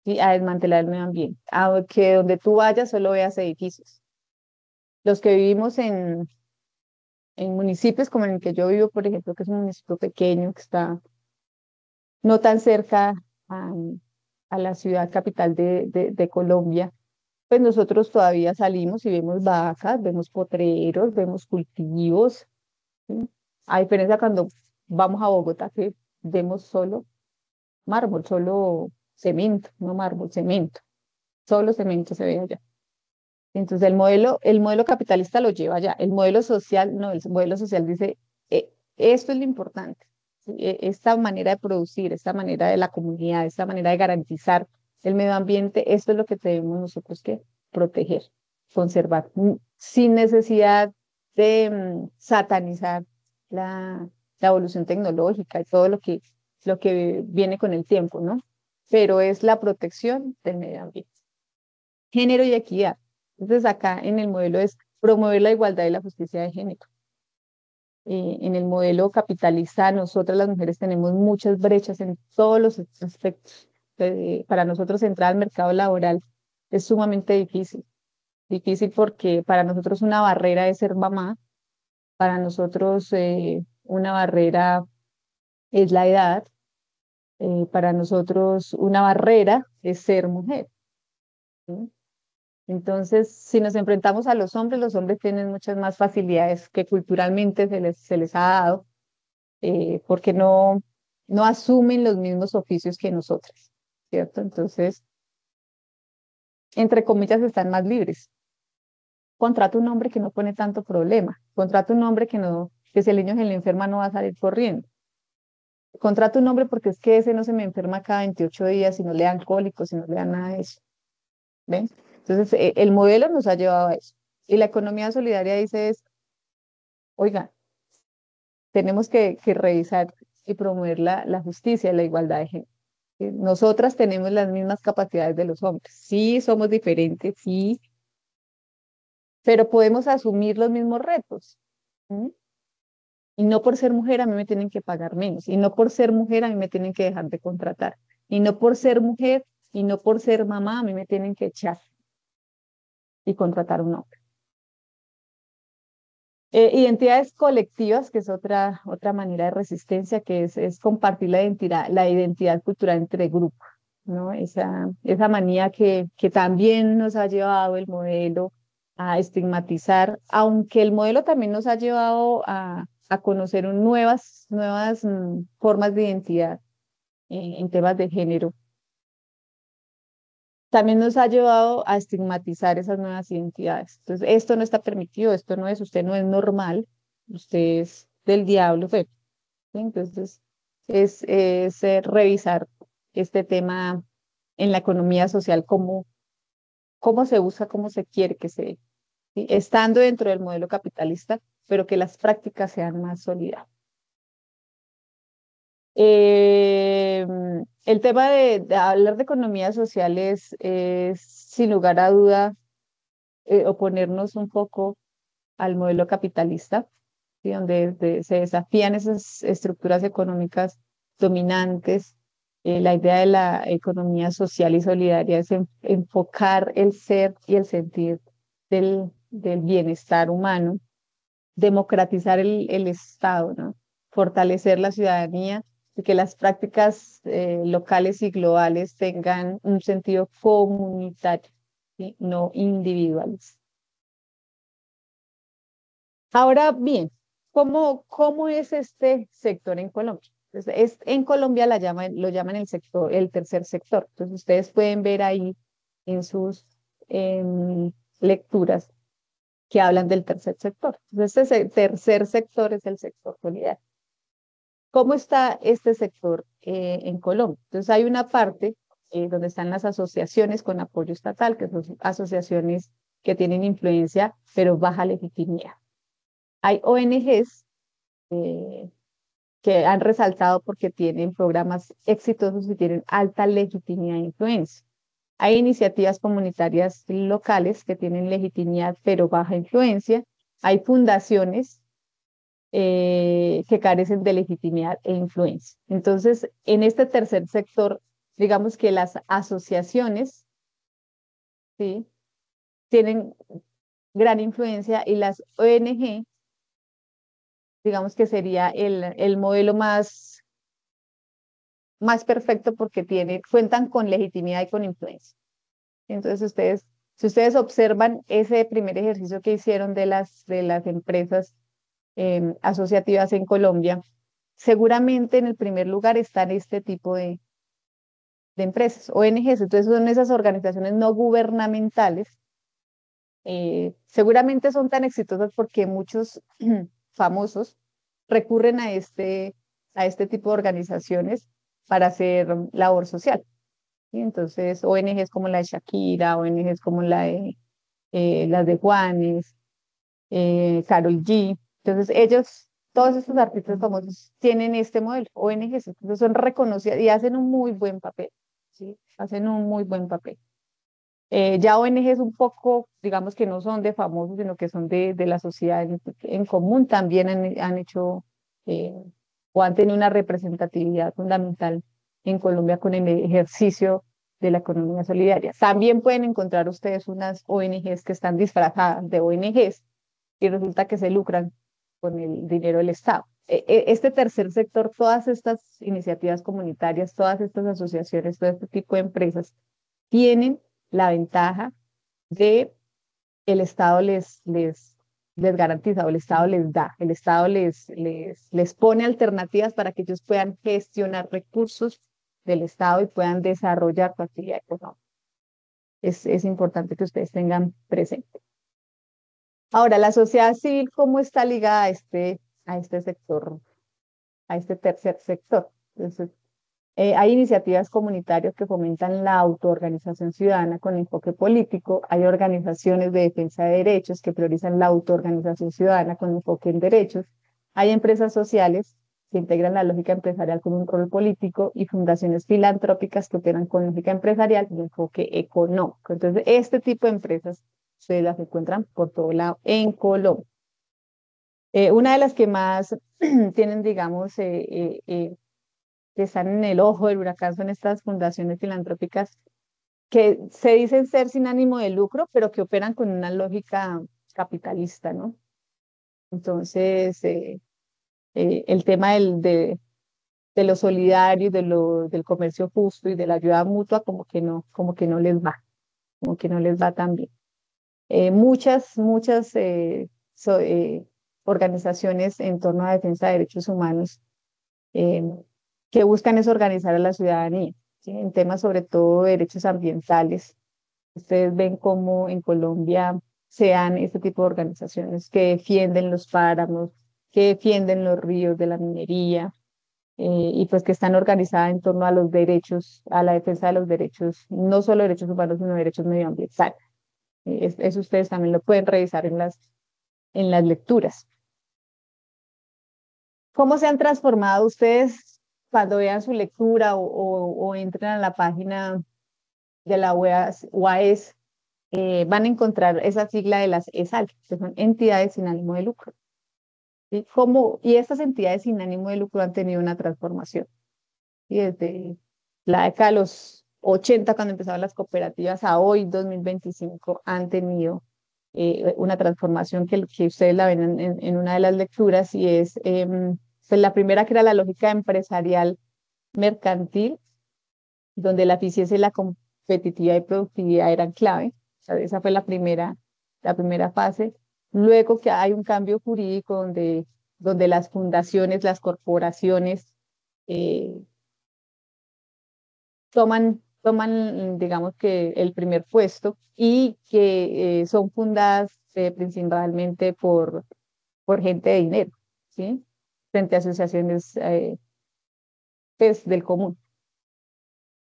¿sí? A desmantelar el medio ambiente, a que donde tú vayas solo veas edificios. Los que vivimos en municipios como en el que yo vivo, por ejemplo, que es un municipio pequeño, que está no tan cerca a, a la ciudad capital de Colombia, pues nosotros todavía salimos y vemos vacas, vemos potreros, vemos cultivos, ¿sí? A diferencia cuando vamos a Bogotá, que vemos solo mármol, solo cemento, no mármol, cemento, solo cemento se ve allá. Entonces el modelo capitalista lo lleva allá, el modelo social, no, el modelo social dice, esto es lo importante, ¿sí? Esta manera de producir, esta manera de la comunidad, esta manera de garantizar el medio ambiente, esto es lo que tenemos nosotros que proteger, conservar, sin necesidad de satanizar la, la evolución tecnológica y todo lo que viene con el tiempo, ¿no? Pero es la protección del medio ambiente. Género y equidad. Entonces acá en el modelo es promover la igualdad y la justicia de género. En el modelo capitalista, nosotras las mujeres tenemos muchas brechas en todos los aspectos. Para nosotros entrar al mercado laboral es sumamente difícil. Difícil porque para nosotros una barrera es ser mamá, para nosotros una barrera es la edad, para nosotros una barrera es ser mujer, ¿sí? Entonces, si nos enfrentamos a los hombres tienen muchas más facilidades que culturalmente se les ha dado, porque no asumen los mismos oficios que nosotras, ¿cierto? Entonces, entre comillas, están más libres. Contrata un hombre que no pone tanto problema. Contrata un hombre que no, que si el niño se le enferma no va a salir corriendo. Contrata un hombre porque es que ese no se me enferma cada 28 días, si no le dan cólicos, si no le dan nada de eso. ¿Ven? Entonces, el modelo nos ha llevado a eso. Y la economía solidaria dice es, oiga, tenemos que revisar y promover la justicia y la igualdad de género. Nosotras tenemos las mismas capacidades de los hombres. Sí, somos diferentes, sí, pero podemos asumir los mismos retos. ¿Mm? Y no por ser mujer a mí me tienen que pagar menos. Y no por ser mujer a mí me tienen que dejar de contratar. Y no por ser mujer y no por ser mamá a mí me tienen que echar y contratar un hombre. Identidades colectivas, que es otra manera de resistencia, que es compartir la identidad cultural entre grupos, ¿no? Esa manía que también nos ha llevado el modelo a estigmatizar, aunque el modelo también nos ha llevado a conocer nuevas formas de identidad en temas de género, también nos ha llevado a estigmatizar esas nuevas identidades. Entonces, esto no está permitido, esto no es, usted no es normal, usted es del diablo, pues, ¿sí? Entonces, es revisar este tema en la economía social, cómo se usa, cómo se quiere que se, ¿sí? Estando dentro del modelo capitalista, pero que las prácticas sean más sólidas. Eh, el tema de hablar de economía social es, sin lugar a duda, oponernos un poco al modelo capitalista, ¿sí? Donde se desafían esas estructuras económicas dominantes. La idea de la economía social y solidaria es enfocar el ser y el sentir del bienestar humano, democratizar el Estado, ¿no? Fortalecer la ciudadanía y que las prácticas locales y globales tengan un sentido comunitario, ¿sí? No individuales. Ahora bien, ¿cómo es este sector en Colombia? Entonces, en Colombia lo llaman el sector, el tercer sector. Entonces, ustedes pueden ver ahí en sus em, lecturas que hablan del tercer sector. Entonces, tercer sector es el sector solidario. ¿Cómo está este sector en Colombia? Entonces, hay una parte donde están las asociaciones con apoyo estatal, que son asociaciones que tienen influencia, pero baja legitimidad. Hay ONGs eh, que han resaltado porque tienen programas exitosos y tienen alta legitimidad e influencia. Hay iniciativas comunitarias locales que tienen legitimidad pero baja influencia. Hay fundaciones que carecen de legitimidad e influencia. Entonces, en este tercer sector, digamos que las asociaciones, ¿sí? Tienen gran influencia y las ONG, digamos que sería el modelo más perfecto porque cuentan con legitimidad y con influencia. Entonces, si ustedes observan ese primer ejercicio que hicieron de las empresas asociativas en Colombia, seguramente en el primer lugar están este tipo de empresas, ONGs. Entonces, son esas organizaciones no gubernamentales. Seguramente son tan exitosas porque muchos famosos recurren a este tipo de organizaciones para hacer labor social. ¿Sí? Entonces, ONGs como la de Shakira, ONGs como las de Juanes, Karol G. Entonces, todos estos artistas famosos tienen este modelo, ONGs, entonces son reconocidas y hacen un muy buen papel, ¿sí? Hacen un muy buen papel. Ya ONGs un poco, digamos que no son de famosos, sino que son de la sociedad en común, también han hecho eh, o han tenido una representatividad fundamental en Colombia con el ejercicio de la economía solidaria. También pueden encontrar ustedes unas ONGs que están disfrazadas de ONGs y resulta que se lucran con el dinero del Estado. Este tercer sector, todas estas iniciativas comunitarias, todas estas asociaciones, todo este tipo de empresas, tienen la ventaja de el Estado les garantiza o el Estado les da, el Estado les pone alternativas para que ellos puedan gestionar recursos del Estado y puedan desarrollar su actividad económica. es importante que ustedes tengan presente. Ahora, la sociedad civil, ¿cómo está ligada a este sector, a este tercer sector? Entonces, hay iniciativas comunitarias que fomentan la autoorganización ciudadana con enfoque político. Hay organizaciones de defensa de derechos que priorizan la autoorganización ciudadana con enfoque en derechos. Hay empresas sociales que integran la lógica empresarial con un rol político y fundaciones filantrópicas que operan con lógica empresarial y enfoque económico. Entonces, este tipo de empresas ustedes las encuentran por todo lado en Colombia. Una de las que más tienen, digamos, que están en el ojo del huracán son estas fundaciones filantrópicas que se dicen ser sin ánimo de lucro, pero que operan con una lógica capitalista, ¿no? Entonces, el tema de lo solidario, del comercio justo y de la ayuda mutua, como que no les va, como que no les va tan bien. Muchas organizaciones en torno a defensa de derechos humanos eh, que buscan es organizar a la ciudadanía, ¿sí? En temas sobre todo de derechos ambientales. Ustedes ven cómo en Colombia se dan este tipo de organizaciones que defienden los páramos, que defienden los ríos de la minería, y pues que están organizadas en torno a los derechos, a la defensa de los derechos, no solo derechos humanos, sino derechos medioambientales. Eso ustedes también lo pueden revisar en las lecturas. ¿Cómo se han transformado ustedes cuando vean su lectura o entren a la página de la UAS? Van a encontrar esa sigla de las ESAL, que son entidades sin ánimo de lucro. ¿Sí? Y estas entidades sin ánimo de lucro han tenido una transformación. ¿Sí? Desde la década de los 80, cuando empezaron las cooperativas, a hoy, 2025, han tenido una transformación que ustedes la ven en una de las lecturas y es pues la primera que era la lógica empresarial mercantil, donde la eficiencia y la competitividad y productividad eran clave. O sea, esa fue la primera fase. Luego que hay un cambio jurídico donde las fundaciones, las corporaciones eh, digamos que el primer puesto y que son fundadas principalmente por gente de dinero, ¿sí? Frente a asociaciones pues, del común.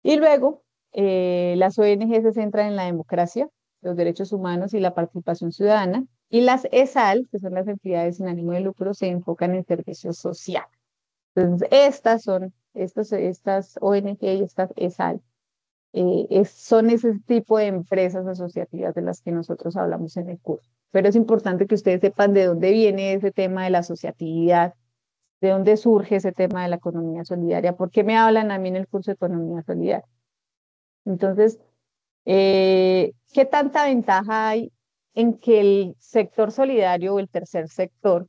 Y luego, las ONG se centran en la democracia, los derechos humanos y la participación ciudadana, y las ESAL, que son las entidades sin ánimo de lucro, se enfocan en servicio social. Entonces, estas ONG y estas ESAL son ese tipo de empresas asociativas de las que nosotros hablamos en el curso. Pero es importante que ustedes sepan de dónde viene ese tema de la asociatividad, de dónde surge ese tema de la economía solidaria, por qué me hablan a mí en el curso de economía solidaria. Entonces, ¿qué tanta ventaja hay en que el sector solidario o el tercer sector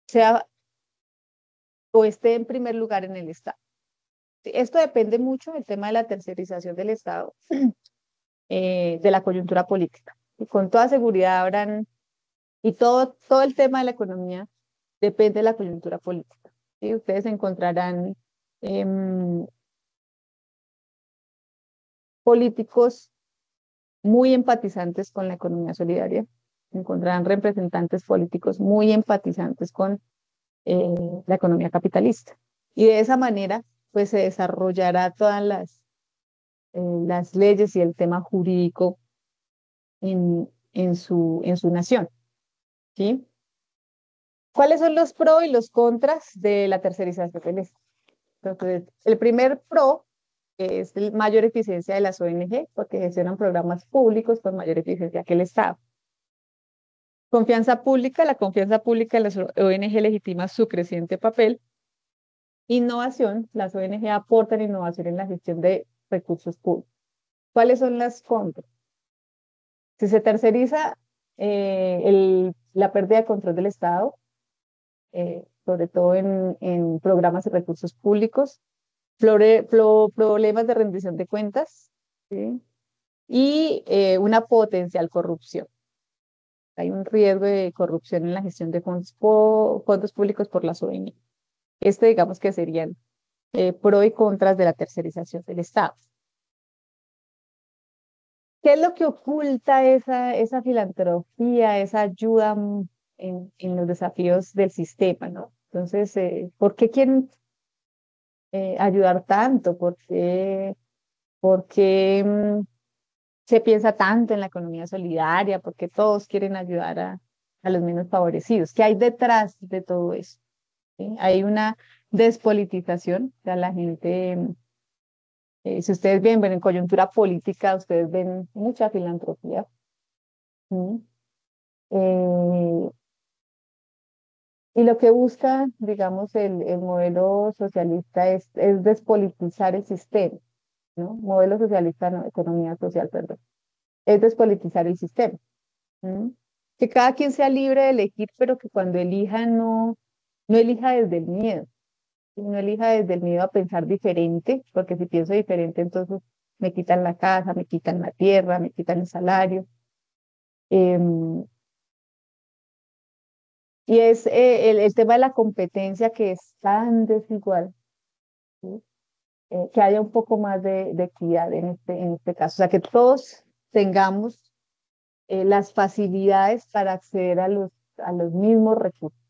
sea o esté en primer lugar en el Estado? Esto depende mucho del tema de la tercerización del Estado, de la coyuntura política. Y con toda seguridad habrán, y todo el tema de la economía depende de la coyuntura política. ¿Sí? Ustedes encontrarán em, políticos muy empatizantes con la economía solidaria, encontrarán representantes políticos muy empatizantes con eh, la economía capitalista. Y de esa manera, pues se desarrollará todas las leyes y el tema jurídico en su nación. ¿Sí? ¿Cuáles son los pros y los contras de la tercerización del Estado? Entonces, el primer pro es la mayor eficiencia de las ONG, porque gestionan programas públicos con mayor eficiencia que el Estado. Confianza pública, la confianza pública de las ONG legitima su creciente papel. Innovación, las ONG aportan innovación en la gestión de recursos públicos. ¿Cuáles son las contras? Si se terceriza la pérdida de control del Estado, sobre todo en programas y recursos públicos, problemas de rendición de cuentas, ¿sí? Y una potencial corrupción. Hay un riesgo de corrupción en la gestión de fondos públicos por las ONG. Digamos que serían pro y contras de la tercerización del Estado. ¿Qué es lo que oculta esa filantropía, esa ayuda en los desafíos del sistema, ¿no? Entonces, ¿por qué quieren ayudar tanto? ¿Por qué se piensa tanto en la economía solidaria? ¿Por qué todos quieren ayudar a los menos favorecidos? ¿Qué hay detrás de todo eso? ¿Sí? Hay una despolitización, o sea, la gente, si ustedes ven, bueno, en coyuntura política, ustedes ven mucha filantropía. ¿Sí? Eh, y lo que busca, digamos, el modelo socialista es despolitizar el sistema, ¿no? Modelo socialista, no, economía social, perdón. Es despolitizar el sistema. ¿M? Que cada quien sea libre de elegir, pero que cuando elija no elija desde el miedo, y no elija desde el miedo a pensar diferente, porque si pienso diferente, entonces me quitan la casa, me quitan la tierra, me quitan el salario. Em, y es el tema de la competencia que es tan desigual, ¿sí? Que haya un poco más de equidad en este caso, o sea, que todos tengamos las facilidades para acceder a los mismos recursos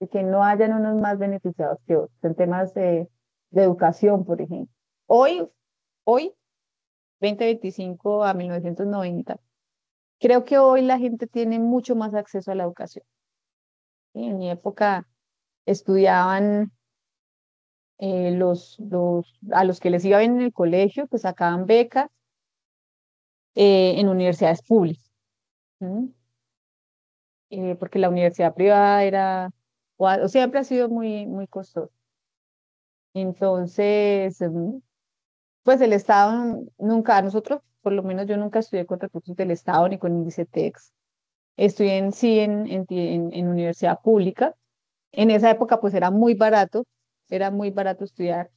y que no hayan unos más beneficiados que otros en temas de educación, por ejemplo. Hoy, 2025 a 1990, creo que hoy la gente tiene mucho más acceso a la educación. ¿Sí? En mi época estudiaban a los que les iba bien en el colegio, pues sacaban becas en universidades públicas. ¿Sí? Porque la universidad privada o siempre ha sido muy costosa. Entonces, pues el Estado nunca, a nosotros, por lo menos yo nunca estudié con recursos del Estado ni con Indicetex. Estudié en universidad pública. En esa época, pues era muy barato estudiar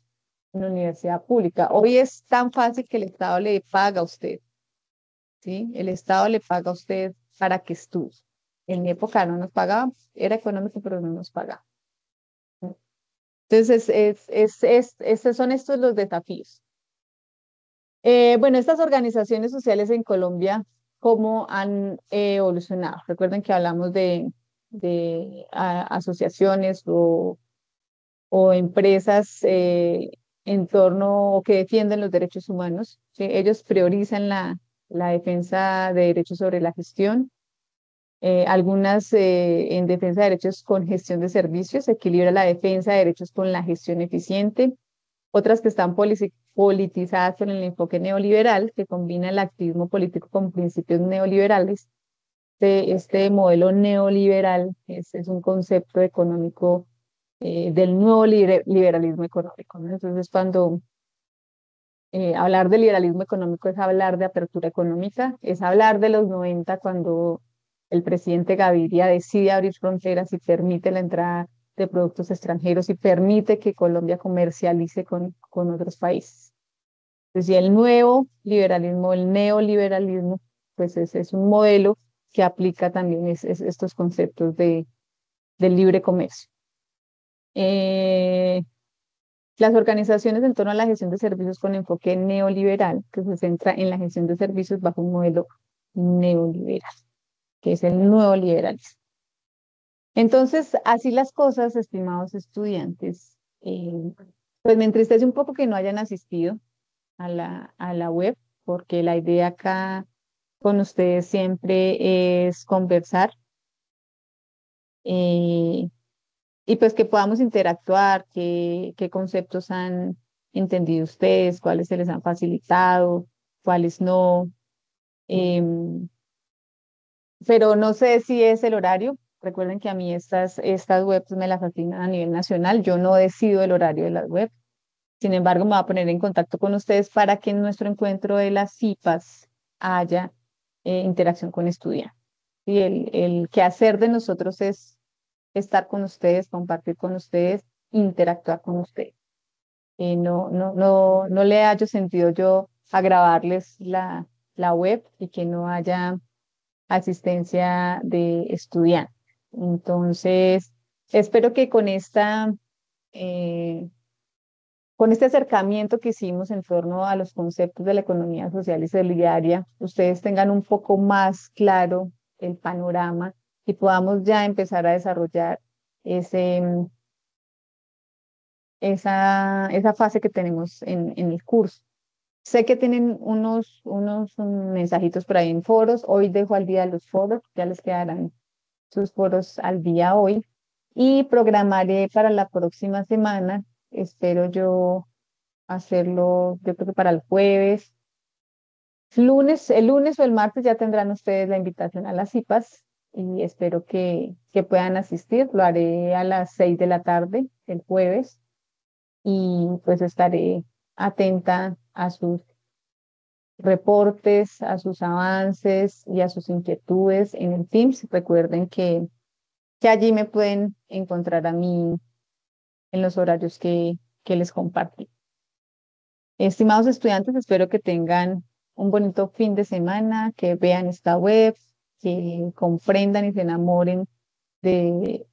en universidad pública. Hoy es tan fácil que el Estado le paga a usted, ¿sí? El Estado le paga a usted para que estudie. En mi época no nos pagaban, era económico, pero no nos pagaban. Entonces, son estos los desafíos. Bueno, estas organizaciones sociales en Colombia, ¿cómo han evolucionado? Recuerden que hablamos de asociaciones o empresas en torno o que defienden los derechos humanos. ¿Sí? Ellos priorizan la defensa de derechos sobre la gestión. Algunas en defensa de derechos con gestión de servicios, equilibra la defensa de derechos con la gestión eficiente. Otras que están politizadas con el enfoque neoliberal, que combina el activismo político con principios neoliberales. Este modelo neoliberal es un concepto económico del nuevo liberalismo económico, ¿no? Entonces, cuando hablar de liberalismo económico es hablar de apertura económica, es hablar de los 90 cuando el presidente Gaviria decide abrir fronteras y permite la entrada de productos extranjeros y permite que Colombia comercialice con otros países. Entonces, y el nuevo liberalismo, el neoliberalismo, pues es un modelo que aplica también estos conceptos del libre comercio. Eh, las organizaciones en torno a la gestión de servicios con enfoque neoliberal, que se centra en la gestión de servicios bajo un modelo neoliberal, que es el nuevo liberalismo. Entonces, así las cosas, estimados estudiantes, pues me entristece un poco que no hayan asistido a la web, porque la idea acá con ustedes siempre es conversar eh, y pues que podamos interactuar, qué conceptos han entendido ustedes, cuáles se les han facilitado, cuáles no. em, pero no sé si es el horario. Recuerden que a mí estas webs me las asignan a nivel nacional. Yo no decido el horario de las webs. Sin embargo, me voy a poner en contacto con ustedes para que en nuestro encuentro de las CIPAS haya interacción con estudiantes. Y el quehacer de nosotros es estar con ustedes, compartir con ustedes, interactuar con ustedes. No le hallo sentido yo a grabarles la web y que no haya asistencia de estudiantes. Entonces, espero que con esta eh, con este acercamiento que hicimos en torno a los conceptos de la economía social y solidaria, ustedes tengan un poco más claro el panorama y podamos ya empezar a desarrollar ese, esa fase que tenemos en el curso. Sé que tienen unos mensajitos por ahí en foros. Hoy dejo al día los foros, ya les quedarán sus foros al día hoy. Y programaré para la próxima semana. Espero yo hacerlo, yo creo que para el jueves. Lunes, el lunes o el martes ya tendrán ustedes la invitación a las CIPAS y espero que puedan asistir. Lo haré a las 6 de la tarde el jueves y pues estaré atenta a sus reportes, a sus avances y a sus inquietudes en el Teams. Recuerden que allí me pueden encontrar a mí en los horarios que les compartí. Estimados estudiantes, espero que tengan un bonito fin de semana, que vean esta web, que comprendan y se enamoren de,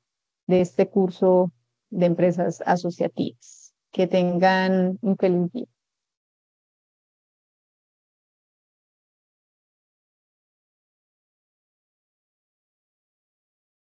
de este curso de empresas asociativas. Que tengan un feliz día.